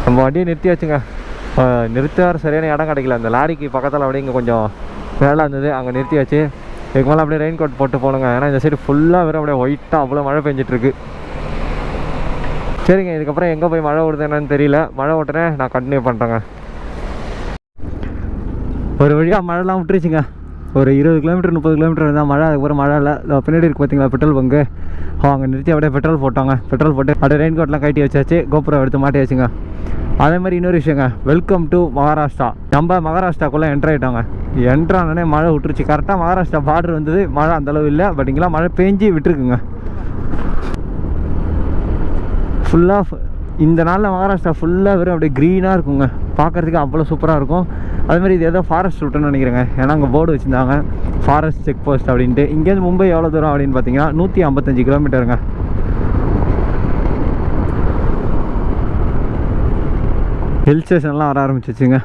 நம்ம வண்டியை நிறுத்தி வச்சுங்க. நிறுத்த சரியான இடம் கிடைக்கல. அந்த லாரிக்கு பக்கத்தில் அப்படியே இங்கே கொஞ்சம் வேலை இருந்தது, அங்கே நிறுத்தி வச்சு இதுக்கு மேலே அப்படியே ரெயின் கோட் போட்டு போகணுங்க. ஏன்னா இந்த சைடு ஃபுல்லாக வெறும் அப்படியே ஒயிட்டாக அவ்வளோ மழை பெஞ்சிட்ருக்கு. சரிங்க, இதுக்கப்புறம் எங்கே போய் மழை ஓடுது என்னன்னு தெரியல. மழை ஓட்டுறேன், நான் கண்டினியூ பண்ணுறேங்க. ஒரு வழியாக மழைலாம் விட்டுருச்சுங்க. ஒரு 20 கிலோமீட்டர் 30 கிலோமீட்டர் இருந்தால் மழை. அதுக்கப்புறம் மழை இல்லை. பின்னாடி இருக்குது பார்த்தீங்களா பெட்ரோல் பங்கு, அங்கே நிறுத்தி அப்படியே பெட்ரோல் போட்டாங்க. பெட்ரோல் போட்டு அப்படியே ரெயின் கோட்லாம் கட்டி வச்சாச்சு, கோபுரம் எடுத்து மாட்டி வச்சுங்க. அதே மாதிரி இன்னொரு விஷயங்க, வெல்கம் டு மகாராஷ்டிரா. நம்ம மகாராஷ்டிராக்குள்ளே என்ட்ரு ஆகிட்டாங்க. என்ட்ரானே மழை விட்டுருச்சு. கரெக்டாக மகாராஷ்டிரா பார்டர் வந்தது. மழை அந்தளவு இல்லை, பட் இங்கெல்லாம் மழை பேஞ்சி விட்டுருக்குங்க. ஃபுல்லாக இந்த நாளில் மகாராஷ்டிரா ஃபுல்லாக வெறும் அப்படியே க்ரீனாக இருக்குங்க. பார்க்குறதுக்கு அவ்வளோ சூப்பராக இருக்கும். அதுமாதிரி இது ஏதோ ஃபாரஸ்ட் ரூட்டுன்னு நினைக்கிறேங்க. ஏன்னா அங்கே போர்டு வச்சுருந்தாங்க ஃபாரஸ்ட் செக் போஸ்ட் அப்படின்ட்டு. இங்கேருந்து மும்பை எவ்வளோ தூரம் அப்படின்னு பார்த்தீங்கன்னா 155 கிலோமீட்டருங்க. ஹில் ஸ்டேஷன்லாம் வர ஆரம்பிச்சிச்சுங்க.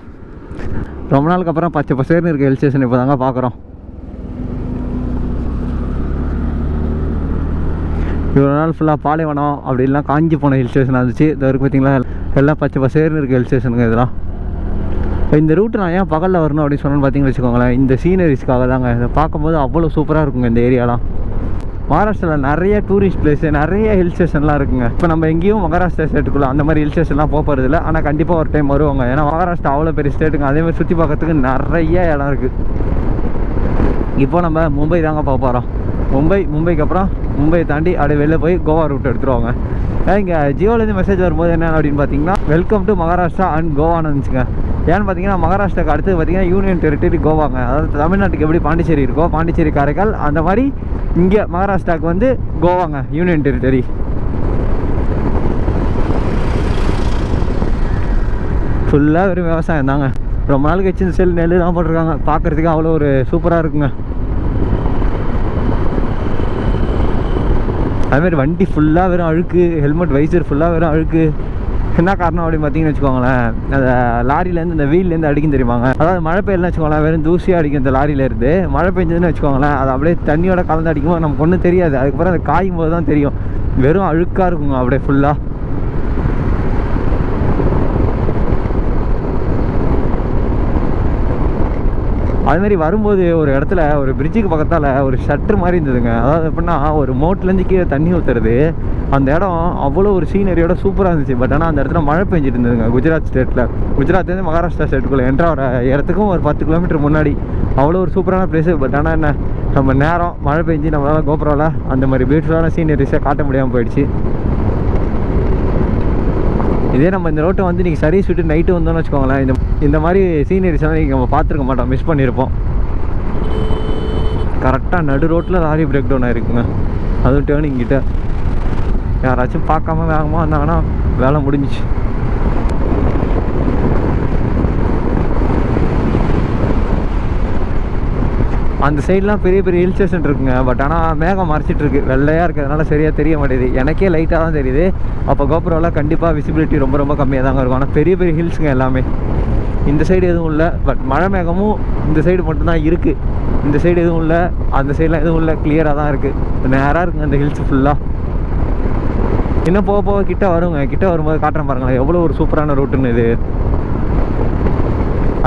ரொம்ப நாளுக்கு அப்புறம் பச்சை பசேர்னு இருக்க ஹில் ஸ்டேஷன் இப்போ தாங்க பார்க்குறோம். இவ்வளோ நாள் ஃபுல்லாக பாலைவனம் அப்படின்லாம் காஞ்சி போன ஹில் ஸ்டேஷனாக இருந்துச்சு. இது வரைக்கும் பார்த்தீங்களா எல்லாம் பச்சை பசேர்னு இருக்க ஹில் ஸ்டேஷனுங்க இதெல்லாம். இந்த ரூட்டு நான் ஏன் பகலில் வரணும் அப்படின்னு சொன்னேன்னு பார்த்தீங்கன்னு வச்சுக்கோங்களேன், இந்த சீனரிஸ்க்காக தாங்க. இதை பார்க்கும்போது அவ்வளோ சூப்பராக இருக்குங்க இந்த ஏரியாலாம். மகாராஷ்டிராவில் நிறைய டூரிஸ்ட் பிளேஸு, நிறைய ஹில் ஸ்டேஷன்லாம் இருக்குங்க. இப்போ நம்ம எங்கேயும் மகாராஷ்டிரா ஸ்டேட்டுக்குள்ளே அந்த மாதிரி ஹில் ஸ்டேஷன்லாம் போகிறதில்ல. ஆனால் கண்டிப்பாக ஒரு டைம் வருவாங்க. ஏன்னா மகாராஷ்டிரா அவ்வளோ பெரிய ஸ்டேட்டுங்க. அதேமாதிரி சுற்றி பார்க்கறதுக்கு நிறைய இடம் இருக்குது. இப்போ நம்ம மும்பை தாங்க போக போகிறோம். மும்பைக்கு அப்புறம் மும்பையை தாண்டி அப்படியே வெளில போய் கோவா ரூட் எடுத்துருவாங்க. இங்கே ஜியோலேருந்து மெசேஜ் வரும்போது என்ன அப்படின்னு பார்த்தீங்கன்னா, வெல்கம் டு மகாராஷ்டிரா அண்ட் கோவான்னு இருந்துச்சுங்க. ஏன்னு பார்த்தீங்கன்னா மகாராஷ்டிராக்கு அடுத்து பார்த்தீங்கன்னா யூனியன் டெரிட்டரி கோவாங்க. அதாவது தமிழ்நாட்டுக்கு எப்படி பாண்டிச்சேரி இருக்கோ, பாண்டிச்சேரி காரைக்கால், அந்த மாதிரி இங்கே மகாராஷ்டிராவுக்கு வந்து கோவாங்க யூனியன் டெரிட்டரி. ஃபுல்லாக வெறும் விவசாயம் தாங்க. ரொம்ப நாள் கழிச்சு இந்த செல் நெல் தான் போட்டிருக்காங்க. பார்க்குறதுக்கு அவ்வளோ ஒரு சூப்பராக இருக்குங்க. அதுமாதிரி வண்டி ஃபுல்லாக வெறும் அழுக்கு, ஹெல்மெட் வைசர் ஃபுல்லாக வெறும் அழுக்கு. என்ன காரணம் அப்படின்னு பார்த்தீங்கன்னு வச்சுக்கோங்களேன், அந்த லாரியிலேருந்து இந்த வீல்லேருந்து அடிக்கும் தெரியுமாங்க. அதாவது மழை பெய்யலன்னு வச்சுக்கோங்களேன், வெறும் தூசியாக அடிக்கும் இந்த லாரியிலேருந்து. மழை பெஞ்சதுன்னு வச்சுக்கோங்களேன், அது அப்படியே தண்ணியோட கலந்து அடிக்கும்போது நமக்கு ஒன்றும் தெரியாது. அதுக்கப்புறம் அது காயும் போது தான் தெரியும். வெறும் அழுக்காக இருக்குங்க அப்படியே ஃபுல்லாக. அதுமாதிரி வரும்போது ஒரு இடத்துல ஒரு பிரிட்ஜுக்கு பக்கத்தால் ஒரு ஷட்ரு மாதிரி இருந்ததுங்க. அதாவது எப்படின்னா ஒரு மோட்லேருந்து கீழே தண்ணி ஊற்றுறது. அந்த இடம் அவ்வளோ ஒரு சீனரியோட சூப்பராக இருந்துச்சு. பட் ஆனால் அந்த இடத்துல மழை பெஞ்சிட்டு இருந்ததுங்க. குஜராத் ஸ்டேட்டில், குஜராத்லேருந்து மகாராஷ்டிரா ஸ்டேட்டுக்குள்ளே என்ட்ரா வர இடத்துக்கும் ஒரு 10 கிலோமீட்டர் முன்னாடி. அவ்வளோ ஒரு சூப்பரான பிளேஸு. பட் ஆனால் என்ன, நம்ம நேரம் மழை பெஞ்சு நம்மளால் கோபுராவில் அந்த மாதிரி பியூட்டிஃபுல்லான சீனரிஸை காட்ட முடியாமல் போயிடுச்சு. இதே நம்ம இந்த ரோட்டை வந்து நீங்கள் சர்வீஸ் விட்டு நைட்டு வந்தோம்னு வச்சுக்கோங்களேன், இந்த மாதிரி சீனரிஸ்லாம் நீங்கள் நம்ம பார்த்துருக்க மாட்டோம், மிஸ் பண்ணியிருப்போம். கரெக்டாக நடு ரோட்டில் லாரி பிரேக் டவுன் ஆகிருக்குங்க. அதுவும் டேர்னிங் கிட்ட யாராச்சும் பார்க்காம வேகமாக வந்தாங்கன்னா வேலை முடிஞ்சிச்சு. அந்த சைட்லாம் பெரிய பெரிய ஹில் ஸ்டேஷன் இருக்குங்க. பட் ஆனால் மேகம் மறைச்சிட்ருக்கு, வெள்ளையாக இருக்கிறதுனால சரியாக தெரிய மாட்டேது. எனக்கே லைட்டாக தான் தெரியுது. அப்போ கோபுரம்லாம் கண்டிப்பாக விசிபிலிட்டி ரொம்ப ரொம்ப கம்மியாக தாங்க இருக்கும். ஆனால் பெரிய பெரிய ஹில்ஸுங்க எல்லாமே. இந்த சைடு எதுவும் இல்லை, பட் மழை மேகமும் இந்த சைடு மட்டும்தான் இருக்குது. இந்த சைடு எதுவும் இல்லை, அந்த சைடெலாம் எதுவும் இல்லை, கிளியராக தான் இருக்குது. நேராக இருக்குங்க அந்த ஹில்ஸ் ஃபுல்லாக. இன்னும் போக போக கிட்ட வருங்க. கிட்ட வரும்போது காட்டுறேன் பாருங்களேன் எவ்வளோ ஒரு சூப்பரான ரூட்டுன்னு இது.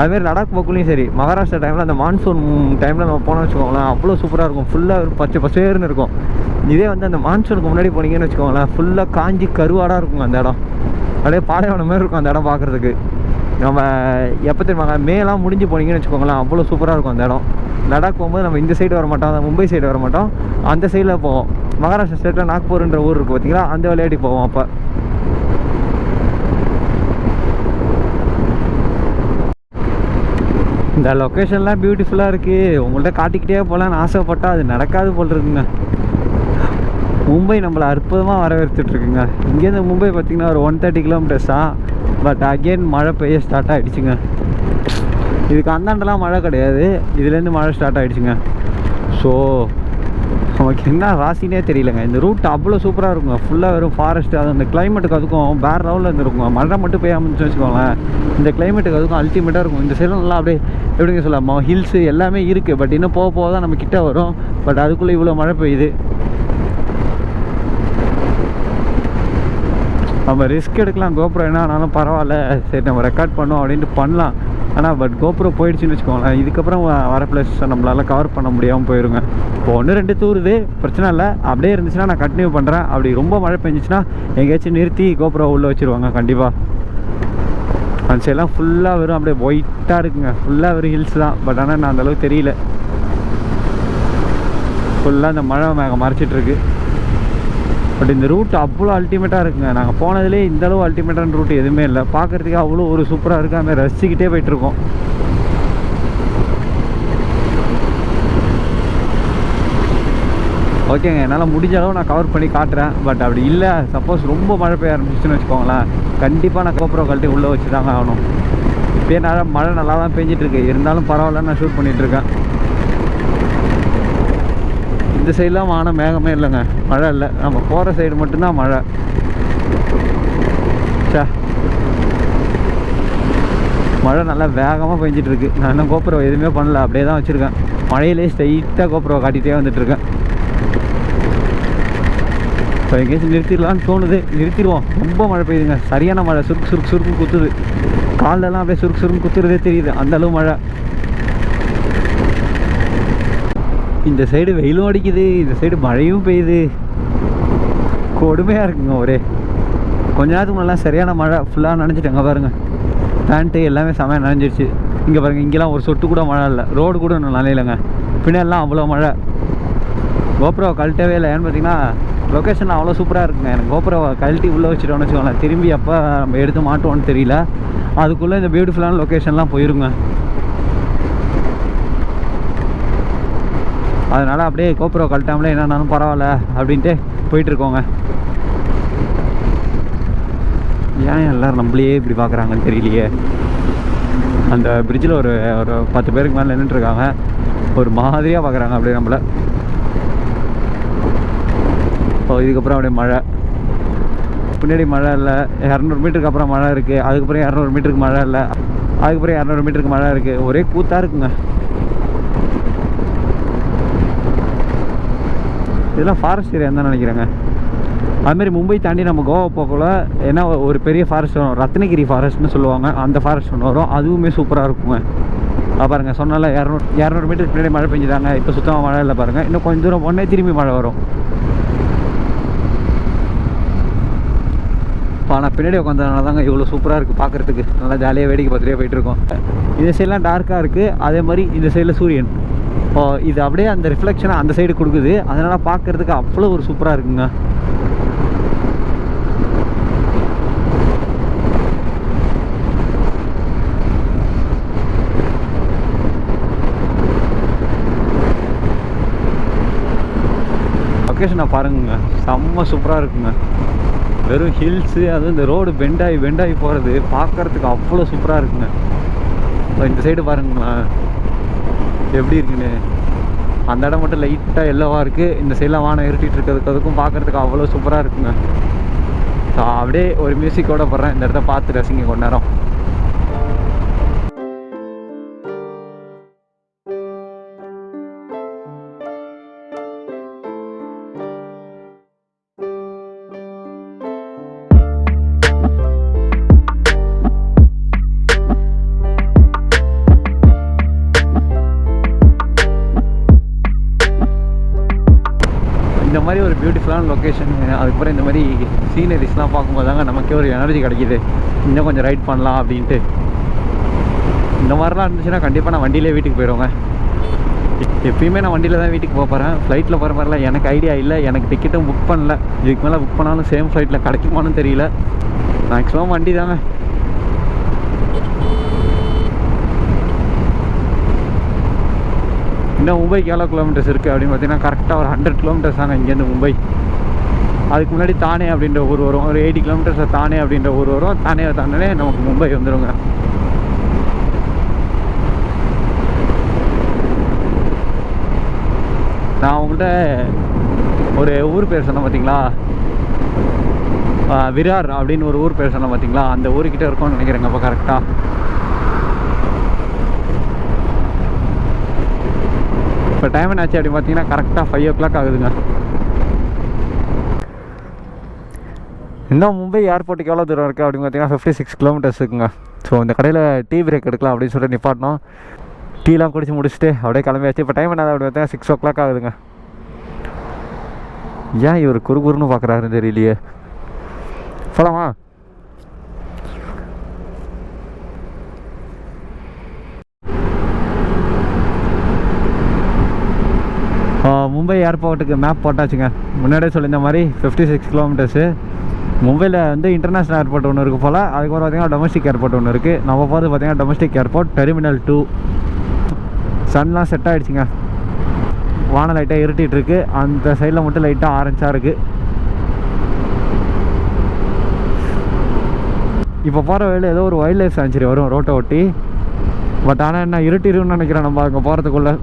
அதுமாரி லடாக் போக்குலையும் சரி, மகாராஷ்டிரா டைமில் அந்த மான்சூன் டைமில் நம்ம போனோம்னு வச்சுக்கோங்களேன், அவ்வளோ சூப்பராக இருக்கும். ஃபுல்லாக பச்சை பசேர்னு இருக்கும். இதே வந்து அந்த மான்சூனுக்கு முன்னாடி போனீங்கன்னு வச்சுக்கோங்களேன், ஃபுல்லாக காஞ்சி கருவாடாக இருக்குங்க அந்த இடம். அப்படியே பாலைவனம் மாதிரி இருக்கும் அந்த இடம் பார்க்குறதுக்கு. நம்ம எப்போ தெரியுமாங்க, மேலாம் முடிஞ்சு போனீங்கன்னு வச்சுக்கோங்களேன், அவ்வளோ சூப்பராக இருக்கும் அந்த இடம். லடாக் போகும்போது நம்ம இந்த சைடு வர மாட்டோம், அந்த மும்பை சைடு வர மாட்டோம், அந்த சைடில் போவோம். மகாராஷ்டிரா ஸ்டேட்டில் நாக்பூர்ன்ற ஊர் இருக்குது பார்த்தீங்களா, அந்த விளையாடி போவோம். அப்போ இந்த லொக்கேஷன்லாம் பியூட்டிஃபுல்லாக இருக்குது. உங்கள்கிட்ட காட்டிக்கிட்டே போகலான்னு ஆசைப்பட்டால் அது நடக்காது போல் இருக்குங்க. மும்பை நம்மளை அற்புதமாக வரவேற்றுட்ருக்குங்க. இங்கேருந்து மும்பை பார்த்திங்கன்னா ஒரு 130 கிலோமீட்டர்ஸ் தான். பட் அகெயின் மழை பெய்ய ஸ்டார்ட் ஆகிடுச்சுங்க. இதுக்கு அந்தாண்டெலாம் மழை கிடையாது, இதுலேருந்து மழை ஸ்டார்ட் ஆகிடுச்சுங்க. ஸோ நமக்கு என்ன ராசினே தெரியலங்க. இந்த ரூட் அவ்வளோ சூப்பராக இருக்குங்க. ஃபுல்லாக வெறும் ஃபாரஸ்ட்டு. அது அந்த கிளைமேட்டுக்கு அதுக்கும் வேறு லெவலில் இருந்துருக்குங்க. மழை மட்டும் பெய்யாமல் வச்சுக்கோங்களேன், இந்த கிளைமேட்டுக்கு அதுக்கும் அல்டிமேட்டாக இருக்கும். இந்த சைடு நல்லா அப்படியே எப்படிங்க சொல்லலாமா, ஹில்ஸு எல்லாமே இருக்குது. பட் இன்னும் போக போக தான் நம்ம கிட்டே வரும். பட் அதுக்குள்ளே இவ்வளோ மழை பெய்யுது. நம்ம ரிஸ்க் எடுக்கலாம். கோப்ரோ என்ன ஆனாலும் பரவாயில்ல, சரி நம்ம ரெக்கார்ட் பண்ணோம் அப்படின்ட்டு பண்ணலாம். ஆனால் பட் கோப்ரோ போயிடுச்சுன்னு வச்சுக்கோங்களேன், இதுக்கப்புறம் வர பிளேஸை நம்மளால் கவர் பண்ண முடியாமல் போயிடுங்க. இப்போ 1-2 தூருது, பிரச்சனை இல்லை. அப்படியே இருந்துச்சுன்னா நான் கண்டினியூ பண்ணுறேன். அப்படி ரொம்ப மழை பெஞ்சிச்சுன்னா எங்கேயாச்சும் நிறுத்தி கோப்ரோ உள்ளே வச்சுருவாங்க கண்டிப்பாக. அந்த சைடெலாம் ஃபுல்லாக வெறும் அப்படியே ஒயிட்டாக இருக்குங்க, ஃபுல்லாக வெறும் ஹில்ஸ் தான். பட் ஆனால் நான் அந்தளவுக்கு தெரியல, ஃபுல்லாக இந்த மழை மேகம் மறைச்சிட்ருக்கு. பட் இந்த ரூட் அவ்வளோ அல்டிமேட்டாக இருக்குங்க. நாங்கள் போனதுலேயே இந்தளவு அல்டிமேட்டான ரூட் எதுவுமே இல்லை. பார்க்குறதுக்கு அவ்வளோ ஒரு சூப்பராக இருக்குது. அதுமாதிரி ரசிச்சுக்கிட்டே போயிட்டுருக்கோம். ஓகேங்க, என்னால் முடிஞ்ச அளவு நான் கவர் பண்ணி காட்டுறேன். பட் அப்படி இல்லை, சப்போஸ் ரொம்ப மழை பெய்ய ஆரம்பிச்சிச்சுன்னு வச்சுக்கோங்களேன், கண்டிப்பாக நான் கோப்ரோ கழட்டி உள்ளே வச்சு தாங்க ஆகணும். இப்போயே மழை நல்லா தான் பெஞ்சிட்ருக்கு, இருந்தாலும் பரவாயில்ல, நான் ஷூட் பண்ணிகிட்ருக்கேன். இந்த சைடெலாம் வானம் மேகமே இல்லைங்க, மழை இல்லை. நம்ம போகிற சைடு மட்டும்தான் மழை. மழை நல்லா வேகமாக பெஞ்சிட்ருக்கு. நான் இன்னும் கோப்ரோ எதுவுமே பண்ணல, அப்படியே தான் வச்சுருக்கேன். மழையிலே ஸ்ட்ரைட்டாக கோப்ரோ காட்டிகிட்டே வந்துட்டுருக்கேன். இப்போ எங்கேயாச்சும் நிறுத்திடலான்னு தோணுது, நிறுத்திடுவோம். ரொம்ப மழை பெய்யுதுங்க, சரியான மழை. சுருக்கு குத்துது, காலெல்லாம் அப்படியே சுருக்கு குத்துறதே தெரியுது, அந்தளவு மழை. இந்த சைடு வெயிலும் அடிக்குது, இந்த சைடு மழையும் பெய்யுது, கொடுமையாக இருக்குங்க. ஒரே கொஞ்ச நேரத்துக்கு முன்னாடி சரியான மழை, ஃபுல்லாக நனைஞ்சிட்டேங்க பாருங்கள். பேண்ட்டு எல்லாமே செமையாக நனைஞ்சிருச்சு. இங்கே பாருங்கள், இங்கெல்லாம் ஒரு சொட்டு கூட மழை இல்லை, ரோடு கூட இன்னும் நனையிலைங்க. பின்னாடிலாம் அவ்வளோ மழை. கோப்ரோவை கழட்டவே இல்லை. ஏன்னு பார்த்தீங்கன்னா லொக்கேஷன் அவ்வளோ சூப்பராக இருக்குங்க. எனக்கு கோப்ரோவை கழட்டி உள்ளே வச்சுட்டோன்னு வச்சுக்கோங்களேன், திரும்பி எப்போ நம்ம எடுத்து மாட்டோன்னு தெரியல. அதுக்குள்ளே இந்த பியூட்டிஃபுல்லான லொக்கேஷன்லாம் போயிருங்க. அதனால் அப்படியே கோப்ரோ கழட்டாமலே என்னன்னாலும் பரவாயில்ல அப்படின்ட்டு போயிட்டுருக்கோங்க. ஏன் எல்லோரும் நம்மளையே இப்படி பார்க்குறாங்கன்னு தெரியலையே. அந்த பிரிட்ஜில் ஒரு 10 பேருக்கு மேலே நின்றுட்டுருக்காங்க, ஒரு மாதிரியாக பார்க்குறாங்க அப்படியே நம்மளை. இதுக்கப்புறம் அப்படியே மழை, பின்னாடி மழை இல்லை. 200 மீட்டருக்கு அப்புறம் மழை இருக்குது, அதுக்கப்புறம் 200 மீட்டருக்கு மழை இல்லை, அதுக்கப்புறம் 200 மீட்டருக்கு மழை இருக்குது. ஒரே கூத்தாக இருக்குங்க. இதெல்லாம் ஃபாரஸ்ட் ஏரியா தான் நினைக்கிறேங்க. அதுமாரி மும்பை தாண்டி நம்ம கோவா போகக்குள்ள ஏன்னா ஒரு பெரிய ஃபாரஸ்ட் வரும், ரத்னகிரி ஃபாரஸ்ட்னு சொல்லுவாங்க. அந்த ஃபாரஸ்ட் ஒன்று வரும், அதுவுமே சூப்பராக இருக்குங்க. பாருங்கள், சொன்னால 200 மீட்டருக்கு பின்னாடி மழை பெஞ்சுதாங்க. இப்போ சுத்தமாக மழை இல்லை பாருங்கள். இன்னும் கொஞ்சம் தூரம் போனே திரும்பி மழை வரும். ஆனால் பின்னாடி உட்காந்ததுனால தாங்க இவ்வளோ சூப்பராக இருக்குது பார்க்குறதுக்கு. நல்லா ஜாலியாக வேடிக்கை பார்த்துட்டே போயிட்டுருக்கோம். இந்த சைடெலாம் டார்க்காக இருக்குது, அதே மாதிரி இந்த சைடில் சூரியன். இது அப்படியே அந்த ரிஃப்ளெக்ஷனை அந்த சைடு கொடுக்குது. அதனால் பார்க்குறதுக்கு அவ்வளோ ஒரு சூப்பராக இருக்குங்க. லொக்கேஷனை பாருங்க, செம்ம சூப்பராக இருக்குங்க. வெறும் ஹில்ஸு, அதுவும் இந்த ரோடு பெண்டாகி போகிறது பார்க்குறதுக்கு அவ்வளோ சூப்பராக இருக்குங்க. இந்த சைடு பாருங்களேன் எப்படி இருக்குன்னு. அந்த இடம் மட்டும் லைட்டாக எல்லோவாக இருக்குது, இந்த சைடெலாம் வானம் இருட்டிகிட்டு இருக்கிறதுக்கும் பார்க்குறதுக்கு அவ்வளோ சூப்பராக இருக்குங்க. ஸோ அப்படியே ஒரு மியூசிக்கோடு போடுறேன், இந்த இடத்த பார்த்து ரசிங்க கொஞ்ச நேரம். இந்த மாதிரி ஒரு பியூட்டிஃபுல்லான லொக்கேஷன், அதுக்கப்புறம் இந்த மாதிரி சீனரிஸ்லாம் பார்க்கும்போது தாங்க நமக்கே ஒரு எனர்ஜி கிடைக்கிது, இன்னும் கொஞ்சம் ரைட் பண்ணலாம் அப்படின்ட்டு. இந்த மாதிரிலாம் இருந்துச்சுன்னா கண்டிப்பாக நான் வண்டியிலே வீட்டுக்கு போயிடுவேங்க. எப்பயுமே நான் வண்டியில் தான் வீட்டுக்கு போகிறேன், ஃப்ளைட்டில் போகிற மாதிரிலாம் எனக்கு ஐடியா இல்லை. எனக்கு டிக்கெட்டும் புக் பண்ணல, இதுக்கு மேலே புக் பண்ணாலும் சேம் ஃப்ளைட்டில் கிடைக்குமான்னு தெரியல. மேக்ஸிமம் வண்டி தாங்க. இன்னும் மும்பைக்கு எவ்வளோ கிலோமீட்டர்ஸ் இருக்குது அப்படின்னு பார்த்தீங்கன்னா கரெக்டாக ஒரு 100 கிலோமீட்டர்ஸ் தாங்க இங்கேருந்து மும்பை. அதுக்கு முன்னாடி தானே அப்படின்ற ஊர் வரும், ஒரு 80 கிலோமீட்டர்ஸில் தானே அப்படின்ற ஊர் வரும். தானே தானே நமக்கு மும்பை வந்துடுங்க. நான் உங்கள்கிட்ட ஒரு ஊர் பேர் சொன்னேன் பார்த்தீங்களா, விரார் அப்படின்னு ஒரு ஊர் பேர் சொன்னேன் பார்த்தீங்களா, அந்த ஊருக்கிட்ட இருக்கும்னு நினைக்கிறேங்க. அப்போ கரெக்டாக இப்போ டைம் என்னாச்சு அப்படின்னு பார்த்தீங்கன்னா கரெக்டாக 5 o'clock ஆகுதுங்க. இன்னும் மும்பை ஏர்போர்ட்டுக்கு எவ்வளோ தூரம் இருக்குது அப்படின்னு பார்த்தீங்கன்னா 56 கிலோமீட்டர்ஸ் இருக்குங்க. ஸோ இந்த கடையில் டீ பிரேக் எடுக்கலாம் அப்படின்னு சொல்லிட்டு நிப்பாட்டினோம். டீலாம் குடிச்சு முடிச்சுட்டு அப்படியே கிளம்பியாச்சு. இப்போ டைம் என்ன அப்படி பார்த்தீங்கன்னா 6 o'clock ஆகுதுங்க. ஏன் இவர் குறுகுறுன்னு பார்க்குறாருன்னு தெரியலையே. போலாமா? மும்பை ஏர்போர்ட்டுக்கு மேப் போட்டாச்சுங்க. முன்னாடியே சொல்லியிருந்த மாதிரி 56 கிலோமீட்டர்ஸு. மும்பையில் வந்து இன்டர்நேஷ்னல் ஏர்போர்ட் ஒன்று இருக்குது போல். அதுக்கப்புறம் பார்த்திங்கன்னா டொமஸ்டிக் ஏர்போர்ட் ஒன்று இருக்குது. நம்ம போகிறது பார்த்திங்கன்னா டொமஸ்டிக் ஏர்போர்ட் டெர்மினல் 2. சன்லாம் செட் ஆகிடுச்சிங்க. வானம் லைட்டாக இருட்டிகிட்ருக்கு. அந்த சைடில் மட்டும் லைட்டாக ஆரஞ்சாக இருக்குது. இப்போ போகிற வழியில் ஏதோ ஒரு வைல்ட் லைஃப் சாங்சுரி வரும் ரோட்டை ஒட்டி. பட் ஆனால் என்ன இருட்டிருன்னு நினைக்கிறேன் நம்ம அங்கே போகிறதுக்குள்ளே.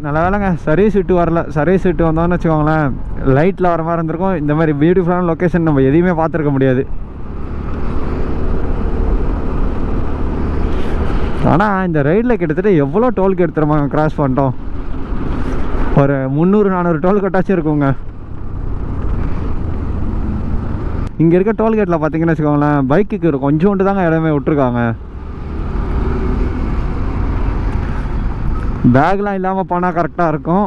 நல்ல வேலைங்க சர்வீஸ் விட்டு வரல. சர்வீஸ் விட்டு வந்தோம்னு வச்சுக்கோங்களேன், லைட்டில் வர மாதிரி இருந்திருக்கும். இந்த மாதிரி பியூட்டிஃபுல்லான லொக்கேஷன் நம்ம எதையுமே பார்த்துருக்க முடியாது. ஆனால் இந்த ரைடில் கிட்டத்தட்ட எவ்வளோ டோல்கேட் தரமா கிராஸ் பண்ணிட்டோம். ஒரு 300-400 டோல்கேட்டாச்சும் இருக்குங்க. இங்கே இருக்க டோல்கேட்டில் பார்த்தீங்கன்னு வச்சுக்கோங்களேன், பைக்குக்கு கொஞ்சோண்டு தாங்க இடமே விட்டுருக்காங்க. பேக்லாம் இல்லாமல் போனால் கரெக்டாக இருக்கும்.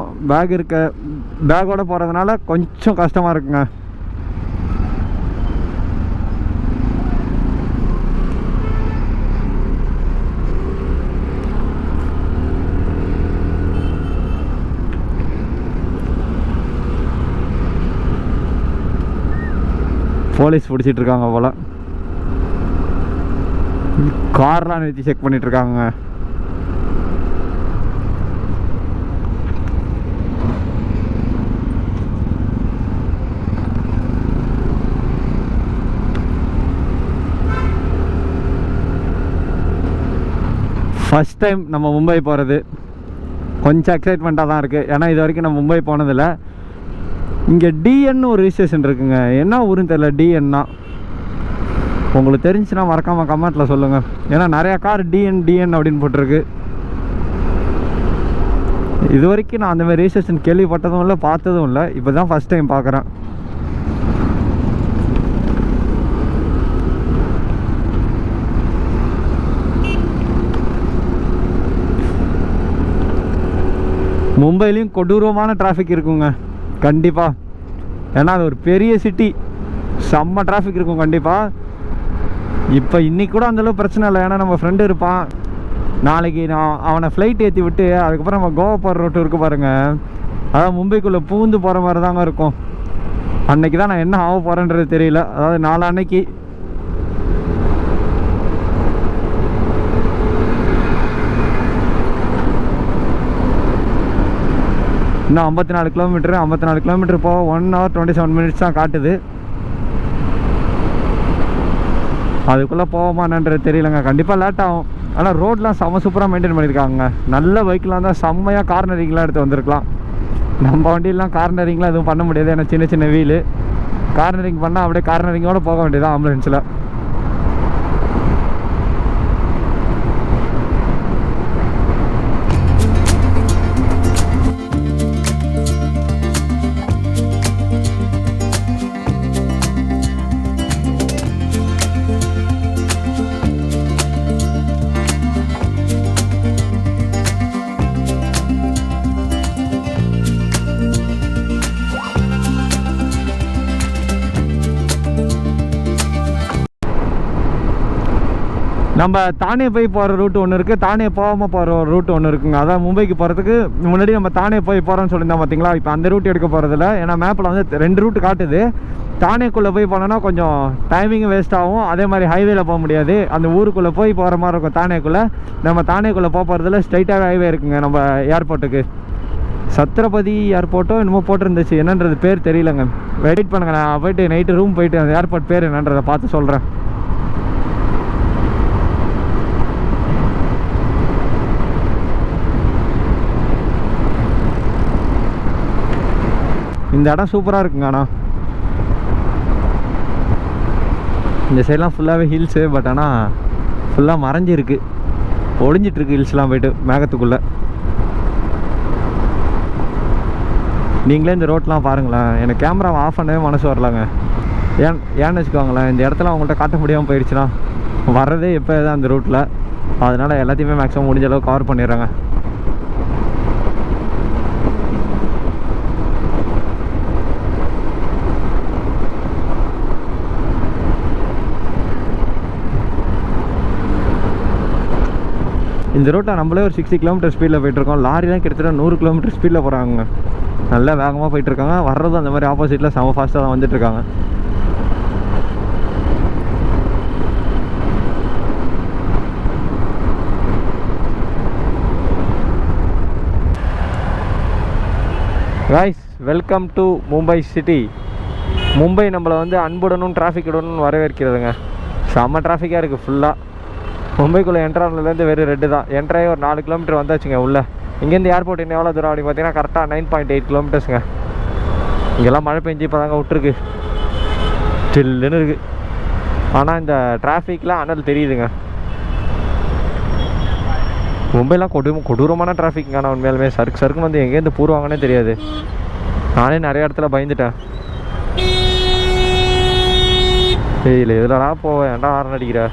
பேக்கோடு போகிறதுனால கொஞ்சம் கஷ்டமாக இருக்குங்க. போலீஸ் பிடிச்சிட்டு இருக்காங்க போல். கார்லாம் நிறுத்தி செக் பண்ணிட்டு இருக்காங்க. ஃபஸ்ட் டைம் நம்ம மும்பை போகிறது கொஞ்சம் எக்ஸைட்மெண்ட்டாக தான் இருக்குது. ஏன்னா இது வரைக்கும் நம்ம மும்பை போனதில்லை. இங்கே டிஎன்னு ஒரு ரிஜிஸ்ட்ரேஷன் இருக்குங்க. என்ன ஊருன்னு தெரியல. டிஎன்னா உங்களுக்கு தெரிஞ்சுன்னா மறக்காமல் கமெண்ட்டில் சொல்லுங்கள். ஏன்னா நிறையா கார் டிஎன் அப்படின்னு போட்டிருக்கு. இது வரைக்கும் நான் அந்தமாதிரி ரிஜிஸ்ட்ரேஷன் கேள்விப்பட்டதும் இல்லை, பார்த்ததும் இல்லை. இப்போ தான் ஃபஸ்ட் டைம் பார்க்குறேன். மும்பையிலையும் கொடூரமான டிராஃபிக் இருக்குங்க கண்டிப்பாக. ஏன்னா அது ஒரு பெரிய சிட்டி, செம்ம டிராஃபிக் இருக்கும் கண்டிப்பாக. இப்போ இன்றைக்கி கூட அந்தளவு பிரச்சனை இல்லை. ஏன்னா நம்ம ஃப்ரெண்டு இருப்பான். நாளைக்கு நான் அவனை ஃப்ளைட் ஏற்றி விட்டு அதுக்கப்புறம் நம்ம கோவா போகிற ரோட்டு இருக்கு பாருங்கள், அதாவது மும்பைக்குள்ளே பூந்து போகிற மாதிரி தாங்க இருக்கும். அன்றைக்கி தான் நான் என்ன ஆக போகிறேன்றது தெரியல. அதாவது நாளான்னைக்கு இன்னும் 54 கிலோமீட்டர் போக 1 hour 27 minutes தான் காட்டுது. அதுக்குள்ளே போவோமான்றது தெரியலங்க. கண்டிப்பாக லேட் ஆகும். ஆனால் ரோட்லாம் செம்ம சூப்பராக மெயின்டைன் பண்ணியிருக்காங்க. நல்ல பைக்கெலாம் தான் செம்மையாக கார்னரிங்லாம் எடுத்து வந்திருக்கலாம். நம்ம வண்டியெலாம் கார்னரிங்லாம் எதுவும் பண்ண முடியாது. ஏன்னா சின்ன சின்ன வீலு. கார்னரிங் பண்ணால் அப்படியே கார்னரிங்கோடு போக வேண்டியதான் ஆம்புலன்ஸில். நம்ம தானே போய் போகிற ரூட்டு ஒன்று இருக்குது, தானே போகாமல் போகிற ஒரு ரூட்டு ஒன்று இருக்குங்க. அதான் மும்பைக்கு போகிறதுக்கு முன்னாடி நம்ம தானே போய் போகிறோன்னு சொல்லியிருந்தோம் பார்த்தீங்களா. இப்போ அந்த ரூட் எடுக்க போகிறதில்ல. ஏன்னா மேப்பில் வந்து 2 ரூட்டு காட்டுது. தானேக்குள்ளே போய் போனோன்னா கொஞ்சம் டைமிங்கும் வேஸ்ட் ஆகும். அதே மாதிரி ஹைவேல போக முடியாது. அந்த ஊருக்குள்ளே போய் போகிற மாதிரி இருக்கும் தானேக்குள்ளே. நம்ம தானேக்குள்ளே போகிறதில்ல, ஸ்ட்ரைட்டாகவே ஹைவே இருக்குங்க நம்ம ஏர்போர்ட்டுக்கு. சத்ரபதி ஏர்போர்ட்டோ என்னமோ போட்டிருந்துச்சு, என்னன்றது பேர் தெரியலங்க. வெயிட் பண்ணுங்க, நான் போய்ட்டு நைட்டு ரூம் போயிட்டு அந்த ஏர்போர்ட் பேர் என்னன்றதை பார்த்து சொல்கிறேன். இந்த இடம் சூப்பராக இருக்குங்க. ஆனால் இந்த சைட்லாம் ஃபுல்லாகவே ஹில்ஸு. பட் ஆனால் ஃபுல்லாக மறைஞ்சிருக்கு, ஒளிஞ்சிட்ருக்கு ஹில்ஸ்லாம் போய்ட்டு மேகத்துக்குள்ளே. நீங்களே இந்த ரோட்லாம் பாருங்களேன். எனக்கு கேமராவை ஆஃப் பண்ணவே மனசு வரலாங்க. ஏன்னு வச்சுக்கோங்களேன், இந்த இடத்துல அவங்கள்ட்ட காட்ட முடியாமல் போயிடுச்சுன்னா வர்றதே எப்போ தான் அந்த ரூட்டில். அதனால் எல்லாத்தையுமே மேக்ஸிமம் முடிஞ்ச அளவுக்கு கவர் பண்ணிடுறாங்க. இந்த ரோட்டில் நம்மளே ஒரு 60 கிலோமீட்டர் ஸ்பீடில் போயிட்டுருக்கோம். லாரிலாம் கிட்டத்தட்ட 100 கிலோமீட்டர் ஸ்பீடில் போகிறாங்க. நல்லா வேகமாக போயிட்டுருக்காங்க. வர்றதும் அந்த மாதிரி ஆப்போசிட்டில் செம ஃபாஸ்ட்டாக தான் வந்துட்டுருக்காங்க. Guys, welcome to Mumbai city. Mumbai நம்மளை வந்து அன்புடனும் டிராஃபிக்குடனும் வரவேற்கிறதுங்க. செம்ம டிராஃபிக்காக இருக்குது ஃபுல்லாக. மும்பைக்குள்ளே என்ட்ரான்லேருந்து வெறும் ரெட்டு தான். என்ட்ராகி ஒரு 4 கிலோமீட்டர் வந்தாச்சுங்க உள்ளே. இங்கேருந்து ஏர்போர்ட் இன்னும் எவ்வளோ தூரம் அப்படின்னு பார்த்தீங்கன்னா கரெக்டாக 9.8 கிலோமீட்டர்ஸுங்க. இங்கெல்லாம் மழை பெஞ்சு இப்போ தாங்க விட்டுருக்கு, சில்லுன்னு இருக்குது. ஆனால் இந்த டிராஃபிக்கில் அனல் தெரியுதுங்க. மும்பைலாம் கொடூரமான டிராஃபிக்ங்க. ஆனால் உண்மையாலுமே சருக்குன்னு வந்து எங்கேருந்து பூருவாங்கன்னே தெரியாது. நானே நிறைய இடத்துல பயந்துட்டேன். இல்லை இதில்டா போவேன், ஏன்டா ஹார்ன் அடிக்கிற?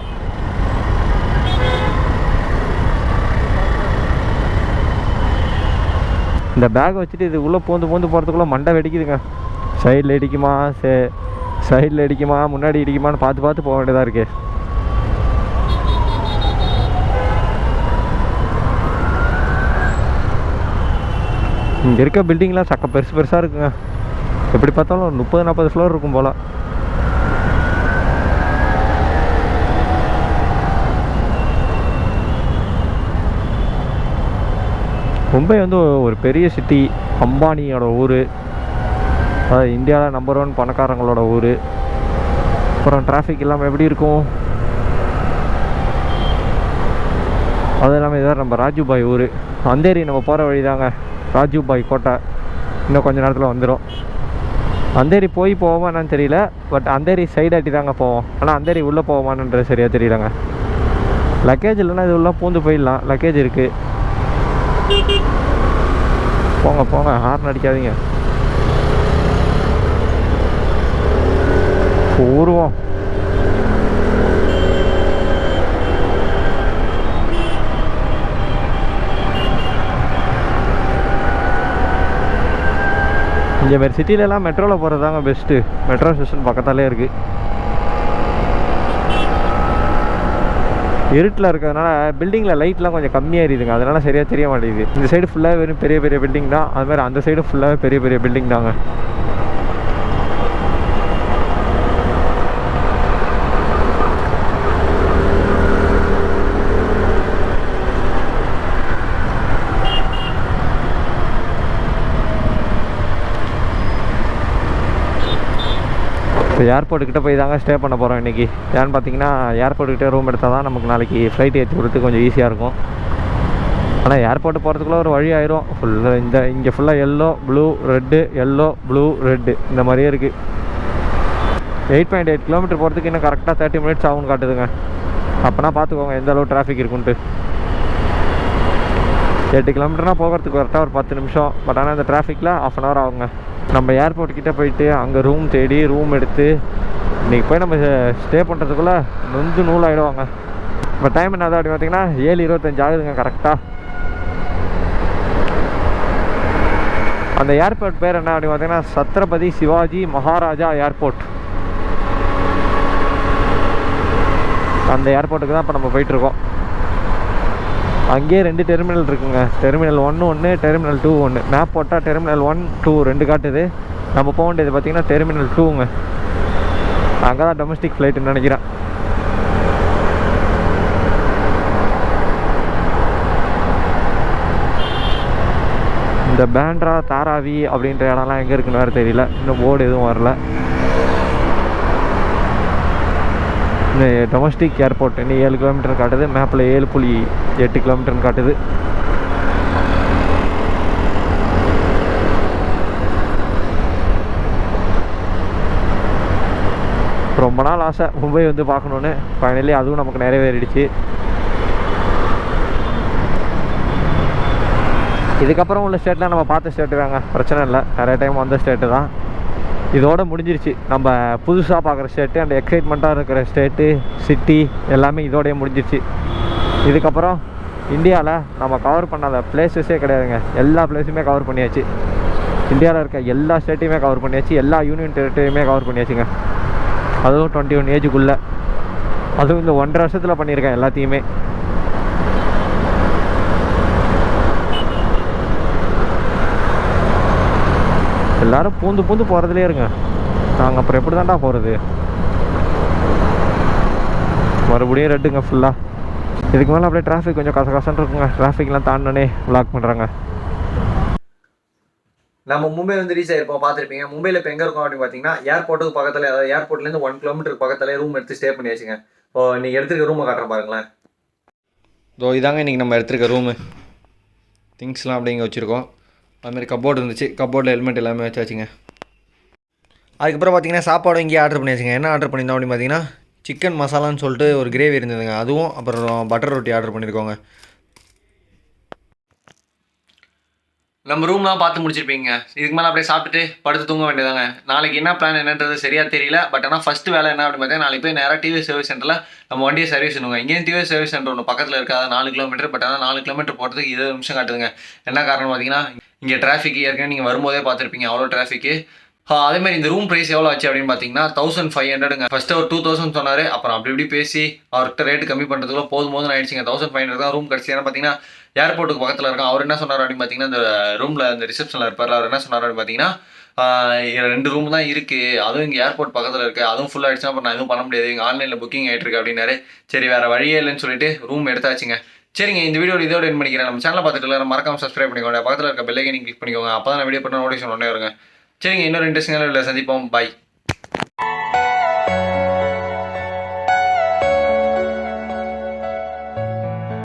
இந்த பேக் வச்சுட்டு இது உள்ளே பூந்து போகிறதுக்குள்ளே மண்டை வெடிக்குதுங்க. சைடில் இடிக்குமா, சைடில் இடிக்குமா, முன்னாடி இடிக்குமான்னு பார்த்து போக வேண்டியதாக இருக்குது. இங்கே இருக்க பில்டிங்லாம் சக்க பெருசாக இருக்குங்க. எப்படி பார்த்தாலும் ஒரு 30-40 ஃப்ளோர் இருக்கும் போல். மும்பை வந்து ஒரு பெரிய சிட்டி, அம்பானியோட ஊர், அதாவது இந்தியாவில் நம்பர் 1 பணக்காரங்களோட ஊர். அப்புறம் டிராஃபிக் இல்லாமல் எப்படி இருக்கும்? அது இல்லாமல் இதான் நம்ம ராஜுபாய் ஊர். அந்தேரி நம்ம போகிற வழி தாங்க ராஜுபாய் கோட்டை. இன்னும் கொஞ்சம் நேரத்தில் வந்துடும். அந்தேரி போவோமா என்னன்னு தெரியல, பட் அந்தேரி சைடாட்டி தாங்க போவோம். ஆனால் அந்தேரி உள்ளே போவோமான்றது சரியாக தெரியலங்க. லக்கேஜ் இல்லைன்னா இது உள்ளே பூந்து போயிடலாம். லக்கேஜ் இருக்குது. போங்க, ஹார்ன் அடிக்காதீங்க. ஊருவோம். இங்கே வேறு சிட்டிலலாம் மெட்ரோவில் போகிறது தாங்க பெஸ்ட்டு. மெட்ரோ ஸ்டேஷன் பக்கத்தாலே இருக்குது. இருட்டில் இருக்கிறதுனால பில்டிங்கில் லைட்லாம் கொஞ்சம் கம்மியாக இருக்குதுங்க. அதனால் சரியாக தெரிய மாட்டேங்குது. இந்த சைடு ஃபுல்லாக வெறும் பெரிய பில்டிங் தான். அதுமாதிரி அந்த சைடு ஃபுல்லாகவே பெரிய பில்டிங் தாங்க. இப்போ ஏர்போர்ட்டுக்கிட்ட போய் தாங்க ஸ்டே பண்ண போகிறோம் இன்றைக்கி. ஏன்னு பார்த்தீங்கன்னா ஏர்போர்ட்டுக்கிட்டே ரூம் எடுத்தால் தான் நமக்கு நாளைக்கு ஃப்ளைட் ஏற்றி கொடுத்து கொஞ்சம் ஈஸியாக இருக்கும். ஆனால் ஏர்போர்ட்டு போகிறதுக்குள்ளே ஒரு வழி ஆயிரும். ஃபுல்லாக இங்கே ஃபுல்லாக எல்லோ ப்ளூ ரெட்டு இந்த மாதிரியே இருக்குது. 8.8 கிலோமீட்டர் போகிறதுக்கு இன்னும் கரெக்டாக 30 மினிட்ஸ் ஆகும்னு காட்டுதுங்க. அப்போனா பார்த்துக்கோங்க எந்த அளவு டிராஃபிக் இருக்குன்ட்டு. 8 கிலோமீட்டர்னால் போகிறதுக்கு கரெக்டாக ஒரு 10 நிமிஷம். பட் ஆனால் இந்த டிராஃபிக்கில் 1/2 hour ஆகுங்க. நம்ம ஏர்போர்ட்கிட்ட போயிட்டு அங்கே ரூம் தேடி ரூம் எடுத்து இன்றைக்கி போய் நம்ம ஸ்டே பண்ணுறதுக்குள்ளே நூல் ஆகிடுவாங்க. இப்போ டைம் என்ன அப்படி பார்த்தீங்கன்னா 7:25 ஆகுதுங்க கரெக்டாக. அந்த ஏர்போர்ட் பேர் என்ன அப்படின்னு பார்த்தீங்கன்னா சத்ரபதி சிவாஜி மகாராஜா ஏர்போர்ட். அந்த ஏர்போர்ட்டுக்கு தான் இப்போ நம்ம போயிட்டுருக்கோம். அங்கேயே 2 டெர்மினல் இருக்குங்க. டெர்மினல் 1 ஒன்று, டெர்மினல் 2 ஒன்று. மேப் போட்டால் டெர்மினல் 1, 2 2 காட்டுது. நம்ம போக வேண்டியது பார்த்திங்கன்னா டெர்மினல் 2ங்க. அங்கே தான் டொமஸ்டிக் ஃப்ளைட்டுன்னு நினைக்கிறேன். இந்த பேண்ட்ரா தாராவி அப்படின்ற இடம்லாம் எங்கே இருக்குன்னு வேறு தெரியல. இன்னும் போர்டு எதுவும் வரல. இந்த டொமஸ்டிக் ஏர்போர்ட் இன்னும் 7 கிலோமீட்டர் காட்டுது. மேப்பில் 7.8 கிலோமீட்டர்னு காட்டுது. ரொம்ப நாள் ஆசை மும்பை வந்து பார்க்கணுன்னு. ஃபைனலி அதுவும் நமக்கு நிறைவேறிடுச்சு. இதுக்கப்புறம் உள்ள ஸ்டேட்லாம் நம்ம பார்த்த ஸ்டேட்டு தாங்க, பிரச்சனை இல்லை, நிறைய டைம் வந்த ஸ்டேட்டு தான். இதோட முடிஞ்சிருச்சு நம்ம புதுசாக பார்க்குற ஸ்டேட்டு, அந்த எக்ஸைட்மெண்ட்டாக இருக்கிற ஸ்டேட்டு, சிட்டி எல்லாமே இதோடய முடிஞ்சிருச்சு. இதுக்கப்புறம் இந்தியாவில் நம்ம கவர் பண்ணாத பிளேஸஸே கிடையாதுங்க, எல்லா பிளேஸுமே கவர் பண்ணியாச்சு. இந்தியாவில் இருக்க எல்லா ஸ்டேட்டையுமே கவர் பண்ணியாச்சு, எல்லா யூனியன் டெரிட்டரியுமே கவர் பண்ணியாச்சுங்க. அதுவும் 21 ஏஜுக்குள்ளே, அதுவும் இந்த 1.5 வருஷத்தில் பண்ணியிருக்கேன் எல்லாத்தையுமே. எல்லோரும் பூந்து பூந்து போகிறதுலே இருங்க, நாங்கள் அப்புறம் எப்படி தான்டா போகிறது? மறுபடியும் ரெட்டுங்க ஃபுல்லாக. இதுக்கு மேலே அப்படியே டிராஃபிக் கொஞ்சம் கசகசன்னு இருக்குங்க, டிராஃபிக்லாம் தாண்டனே விளாக் பண்ணுறாங்க. நம்ம மும்பை வந்து ரீச் ஆகிருப்போம், பார்த்துருப்பீங்க. மும்பையில் இப்போ எங்கே இருக்கோம் அப்படின்னு பார்த்தீங்கன்னா, ஏர்போர்ட்டுக்கு பக்கத்தில், அதாவது ஏர்போர்ட்லேருந்து 1 கிலோமீட்டருக்கு பக்கத்தில் ரூம் எடுத்து ஸ்டே பண்ணியாச்சுங்க. இப்போ நீங்கள் எடுத்துருக்க ரூமை காட்டுறேன் பாருங்களேன். இதாங்க இன்றைக்கி நம்ம எடுத்துருக்க ரூமு. திங்ஸ்லாம் அப்படியே இங்கே வச்சுருக்கோம். அதுமாதிரி கப்போர்டு இருந்துச்சு, கப்போர்டில் ஹெல்மெட் எல்லாமே வச்சாச்சுங்க. அதுக்கப்புறம் பார்த்தீங்கன்னா சாப்பாடும் இங்கேயே ஆர்டர் பண்ணியாச்சுங்க. என்ன ஆர்டர் பண்ணியிருந்தோம் அப்படின்னு பார்த்தீங்கன்னா, சிக்கன் மசாலான்னு சொல்லிட்டு ஒரு கிரேவி இருந்ததுங்க, அதுவும் அப்புறம் பட்டர் ரொட்டி ஆர்டர் பண்ணியிருக்கோங்க. நம்ம ரூம்லாம் பார்த்து முடிச்சிருப்பீங்க. இதுக்கு மேலே அப்படியே சாப்பிட்டுட்டு படுத்து தூங்க வேண்டியதாங்க. நாளைக்கு என்ன பிளான் என்னன்றது சரியாக தெரியல. பட் ஆனால் ஃபஸ்ட்டு வேலை என்ன அப்படின்னு பார்த்தீங்கன்னா, நாளைக்கு போய் நேராக டிவி சர்வீஸ் சென்டரில் நம்ம வண்டியை சர்வீஸ் பண்ணுவோங்க. இங்கேயும் டிவி சர்வீஸ் சென்டர் ஒன்று பக்கத்தில் இருக்காது, 4 கிலோமீட்டர். பட் ஆனால் 4 கிலோமீட்டர் போகிறதுக்கு 20 நிமிஷம் காட்டுதுங்க. என்ன காரணம் பார்த்தீங்கன்னா, இங்கே டிராஃபிக் ஏற்கனவே நீங்கள் வரும்போதே பார்த்துருப்பீங்க, அவ்வளோ டிராஃபிக்கு. அதேமாதிரி இந்த ரூம் ப்ரைஸ் எவ்வளோ ஆச்சு அப்படின்னு பார்த்தீங்கன்னா 1500ங்க. ஃபஸ்ட்டு ஒரு 2000 சொன்னார், அப்புறம் அப்படி இப்படி பேசி அவர்கிட்ட ரேட்டு கம்மி பண்ணுறதுக்குள்ள போதும் ஆயிடுச்சுங்க. 1500 தான் ரூம் கிடச்சி. ஏன்னா பார்த்தீங்கன்னா ஏர்போர்ட்டுக்கு பக்கத்தில் இருக்கான். அவர் என்ன சொன்னார் அப்படின்னு பார்த்தீங்கன்னா, இந்த ரூமில் அந்த ரிசப்ஷனில் இருப்பார், அவர் என்ன சொன்னார் அப்படின்னு பார்த்தீங்கன்னா, 2 ரூம் தான் இருக்குது, அதுவும் இங்கே ஏர்போர்ட் பக்கத்தில் இருக்குது, அதுவும் ஃபுல் ஆகிடுச்சுன்னா அப்புறம் நான் எதுவும் பண்ண முடியாது, இங்கே ஆன்லைனில் புக்கிங் ஆகிட்டு இருக்கு அப்படின்னாரு. சரி வேறு வழியே இல்லைன்னு சொல்லிட்டு ரூம் எடுத்தாச்சுங்க. சரிங்க, இந்த வீடியோ இதோட என் பண்ணிக்கிறேன். நம்ம சேனலை பார்த்துட்டு எல்லாரும் மறக்காம சப்ஸ்கிரைப் பண்ணிக்கோங்க, பக்கத்தில் இருக்க பெல் ஐக்கனை கிளிக் பண்ணிக்கோங்க, அப்போ தான் வீடியோ பண்ண நோட்டிஃபிகேஷன் உடனே வருங்க. சரிங்க, இன்னொரு இன்ட்ரெஸ்டிங்கான வீடியோவில் சந்திப்போம். பாய்.